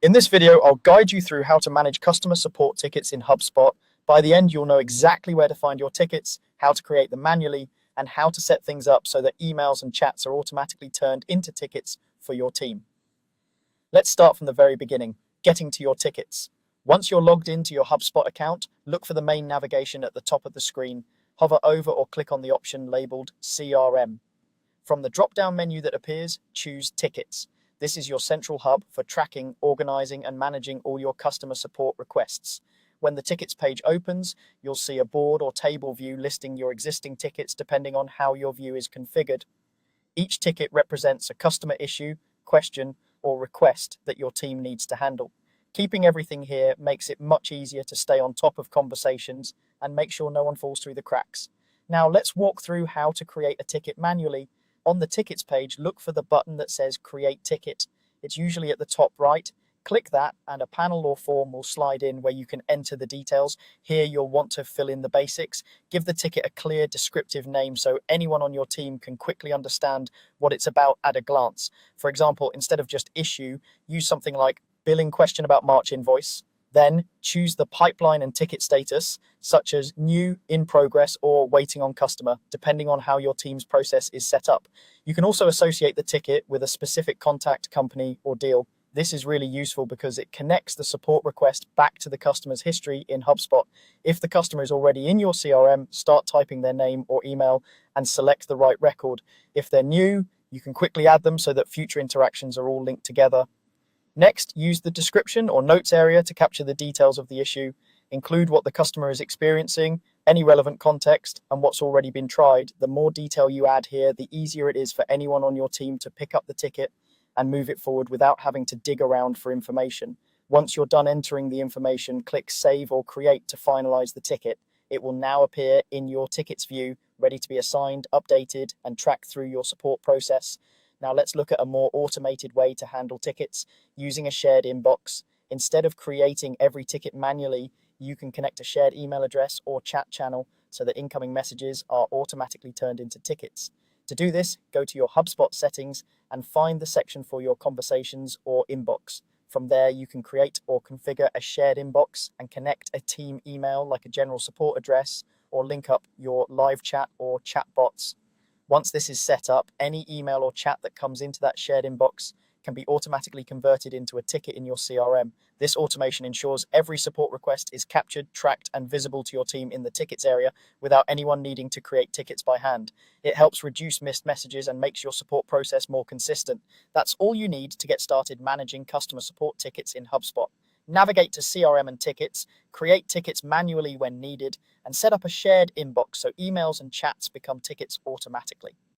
In this video, I'll guide you through how to manage customer support tickets in HubSpot. By the end, you'll know exactly where to find your tickets, how to create them manually, and how to set things up so that emails and chats are automatically turned into tickets for your team. Let's start from the very beginning, getting to your tickets. Once you're logged into your HubSpot account, look for the main navigation at the top of the screen. Hover over or click on the option labeled CRM. From the drop-down menu that appears, choose Tickets. This is your central hub for tracking, organizing, and managing all your customer support requests. When the tickets page opens, you'll see a board or table view listing your existing tickets depending on how your view is configured. Each ticket represents a customer issue, question, or request that your team needs to handle. Keeping everything here makes it much easier to stay on top of conversations and make sure no one falls through the cracks. Now let's walk through how to create a ticket manually. On the tickets page, look for the button that says Create Ticket. It's usually at the top right. Click that and a panel or form will slide in where you can enter the details. Here you'll want to fill in the basics. Give the ticket a clear descriptive name so anyone on your team can quickly understand what it's about at a glance. For example, instead of just issue, use something like billing question about March invoice. Then choose the pipeline and ticket status, such as new, in progress, or waiting on customer, depending on how your team's process is set up. You can also associate the ticket with a specific contact, company, or deal. This is really useful because it connects the support request back to the customer's history in HubSpot. If the customer is already in your CRM, start typing their name or email and select the right record. If they're new, you can quickly add them so that future interactions are all linked together. Next, use the description or notes area to capture the details of the issue. Include what the customer is experiencing, any relevant context, and what's already been tried. The more detail you add here, the easier it is for anyone on your team to pick up the ticket and move it forward without having to dig around for information. Once you're done entering the information, click Save or Create to finalize the ticket. It will now appear in your tickets view, ready to be assigned, updated, and tracked through your support process. Now let's look at a more automated way to handle tickets using a shared inbox. Instead of creating every ticket manually, you can connect a shared email address or chat channel so that incoming messages are automatically turned into tickets. To do this, go to your HubSpot settings and find the section for your conversations or inbox. From there, you can create or configure a shared inbox and connect a team email like a general support address or link up your live chat or chat bots. Once this is set up, any email or chat that comes into that shared inbox can be automatically converted into a ticket in your CRM. This automation ensures every support request is captured, tracked, and visible to your team in the tickets area without anyone needing to create tickets by hand. It helps reduce missed messages and makes your support process more consistent. That's all you need to get started managing customer support tickets in HubSpot. Navigate to CRM and tickets, create tickets manually when needed, and set up a shared inbox so emails and chats become tickets automatically.